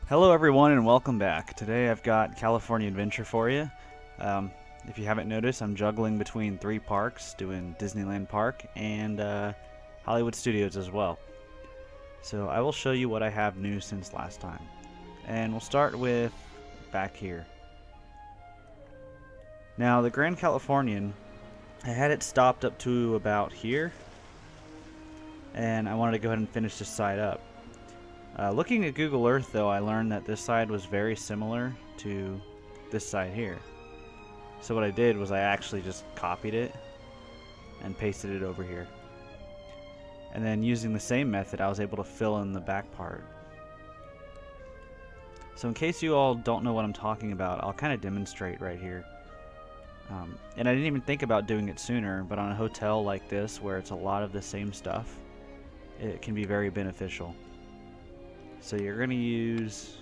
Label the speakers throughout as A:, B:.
A: Hello everyone and welcome back. Today I've got California Adventure for you. If you haven't noticed, I'm juggling between three parks, doing Disneyland Park and Hollywood Studios as well. So I will show you what I have new since last time. And we'll start with back here. Now the Grand Californian, I had it stopped up to about here. And I wanted to go ahead and finish this side up. Looking at Google Earth, though, I learned that this side was very similar to this side here. So what I did was I actually just copied it and pasted it over here. And then using the same method, I was able to fill in the back part. So in case you all don't know what I'm talking about, I'll kind of demonstrate right here. And I didn't even think about doing it sooner, but on a hotel like this, where it's a lot of the same stuff, it can be very beneficial. So you're going to use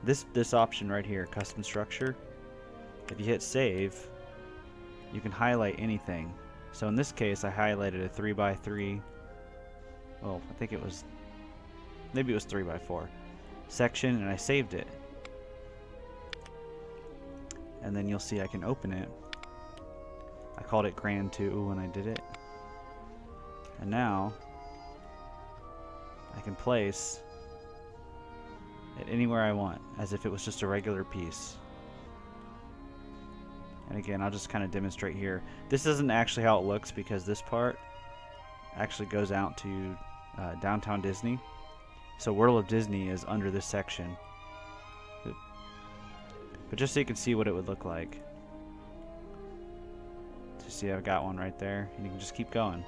A: this option right here, custom structure. If you hit save, you can highlight anything. So in this case, I highlighted a 3x3, well, I think it was, maybe it was 3x4 section, and I saved it. And then you'll see I can open it. I called it Grand 2 when I did it. And now I can place it anywhere I want, as if it was just a regular piece. And again, I'll just kind of demonstrate here. This isn't actually how it looks, because this part actually goes out to Downtown Disney. So World of Disney is under this section. But just so you can see what it would look like. So you see I've got one right there, and you can just keep going.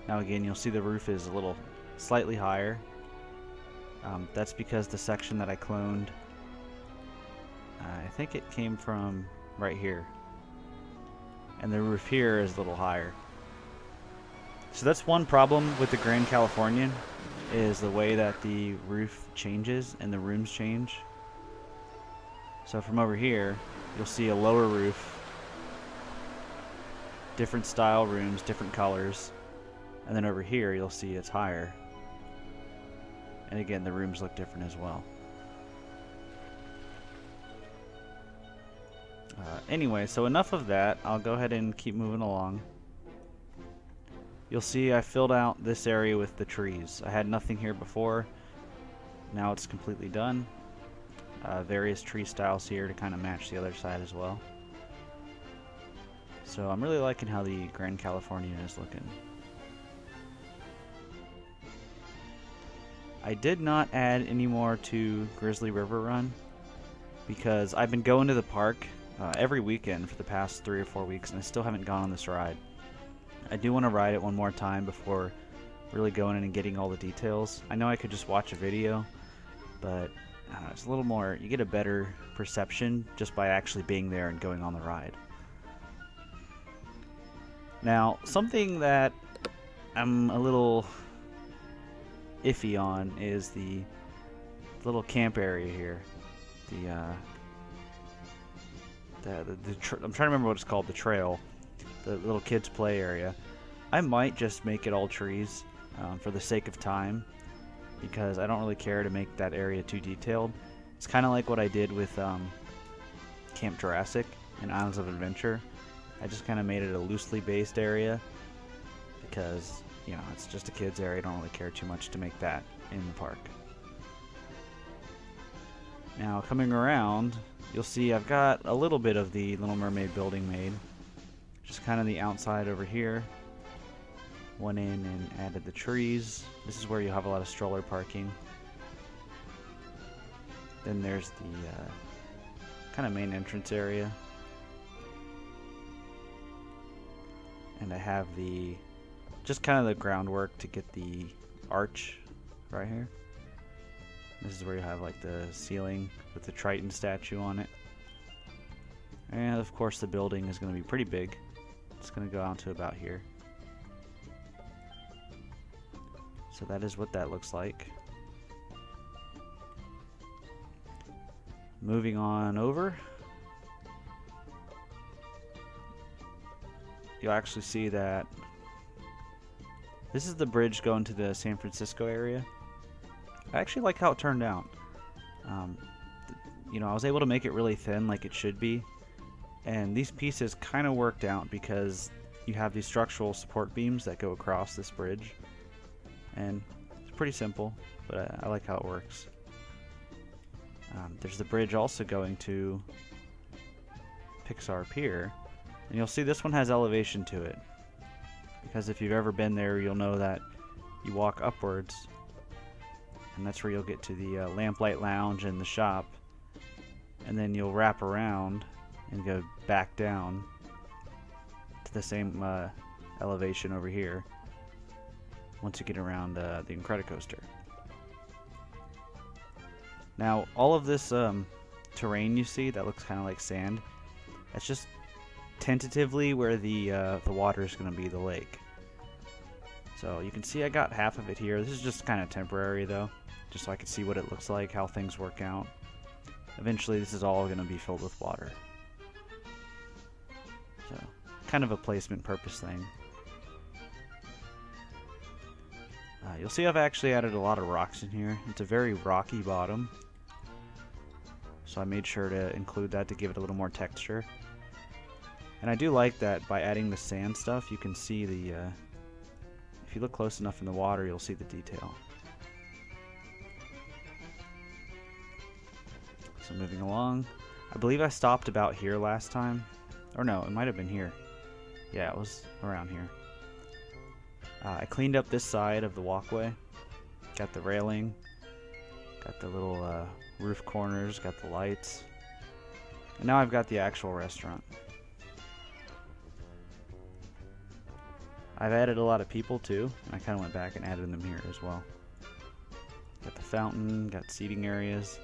A: Now again, you'll see the roof is a little slightly higher. That's because the section that I cloned, I think it came from right here. And the roof here is a little higher. So that's one problem with the Grand Californian, is the way that the roof changes and the rooms change. So from over here, you'll see a lower roof, different style rooms, different colors. And then over here, you'll see it's higher. And again, the rooms look different as well. Anyway, so enough of that. I'll go ahead and keep moving along. You'll see I filled out this area with the trees. I had nothing here before. Now it's completely done. Various tree styles here to kind of match the other side as well. So I'm really liking how the Grand Californian is looking. I did not add any more to Grizzly River Run because I've been going to the park every weekend for the past 3 or 4 weeks, and I still haven't gone on this ride. I do want to ride it one more time before really going in and getting all the details. I know I could just watch a video, but it's a little more, you get a better perception just by actually being there and going on the ride. Now, something that I'm a little iffy on is the little camp area here. I'm trying to remember what it's called, the trail, the little kids play area. I might just make it all trees for the sake of time, because I don't really care to make that area too detailed. It's kind of like what I did with Camp Jurassic and Islands of Adventure. I just kind of made it a loosely based area because, you know, it's just a kids area. I don't really care too much to make that in the park. Now coming around, you'll see I've got a little bit of the Little Mermaid building made. Just kind of the outside over here. Went in and added the trees. This is where you have a lot of stroller parking. Then there's the kind of main entrance area. And I have the just kind of the groundwork to get the arch right here. This is where you have like the ceiling with the Triton statue on it. And of course the building is going to be pretty big. It's going to go out to about here. So that is what that looks like. Moving on over, you'll actually see that This is the bridge going to the San Francisco area. I actually like how it turned out. You know, I was able to make it really thin like it should be. And these pieces kind of worked out because you have these structural support beams that go across this bridge. And it's pretty simple, but I like how it works. There's the bridge also going to Pixar Pier. And you'll see this one has elevation to it. Because if you've ever been there, you'll know that you walk upwards. And that's where you'll get to the Lamplight Lounge and the shop. And then you'll wrap around and go back down to the same elevation over here once you get around the Incredicoaster. Now, all of this terrain you see that looks kind of like sand, that's just tentatively where the water is going to be, the lake. So you can see I got half of it here. This is just kind of temporary though, just so I can see what it looks like, how things work out. Eventually this is all going to be filled with water. So, kind of a placement purpose thing. You'll see I've actually added a lot of rocks in here. It's a very rocky bottom. So I made sure to include that to give it a little more texture. And I do like that by adding the sand stuff, you can see the, if you look close enough in the water, you'll see the detail. So moving along, I believe I stopped about here last time. Or no, it might have been here. Yeah, it was around here. I cleaned up this side of the walkway. Got the railing. Got the little roof corners. Got the lights. And now I've got the actual restaurant. I've added a lot of people too. And I kind of went back and added them here as well. Got the fountain. Got seating areas.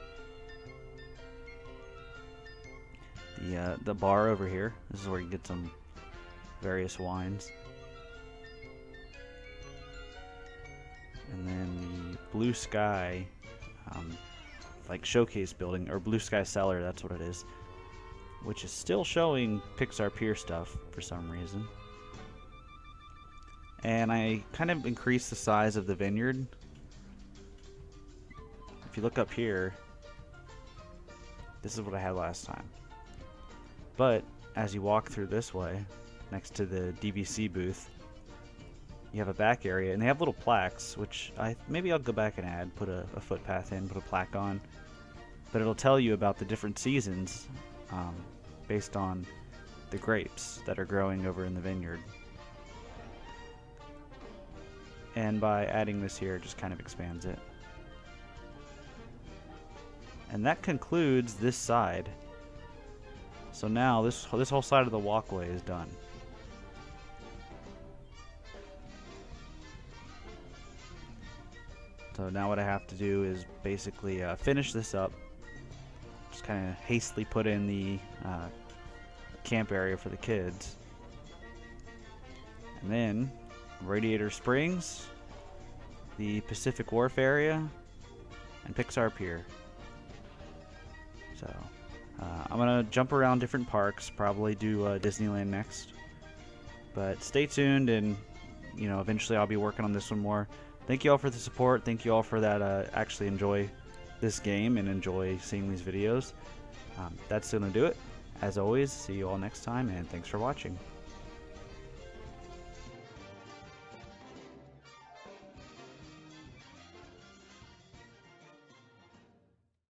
A: The bar over here. This is where you get some various wines. And then the Blue Sky, like showcase building, or Blue Sky Cellar, that's what it is. Which is still showing Pixar Pier stuff for some reason. And I kind of increased the size of the vineyard. If you look up here, this is what I had last time. But as you walk through this way, next to the DVC booth, you have a back area, and they have little plaques, which maybe I'll go back and add, put a footpath in, put a plaque on. But it'll tell you about the different seasons based on the grapes that are growing over in the vineyard. And by adding this here, it just kind of expands it. And that concludes this side. So now this whole side of the walkway is done. So now what I have to do is basically finish this up. Just kind of hastily put in the camp area for the kids. And then Radiator Springs, the Pacific Wharf area, and Pixar Pier. So I'm gonna jump around different parks, probably do Disneyland next. But stay tuned, and you know, eventually I'll be working on this one more. Thank you all for the support. Thank you all for that. Actually enjoy this game and enjoy seeing these videos. That's gonna do it. As always, see you all next time, and thanks for watching.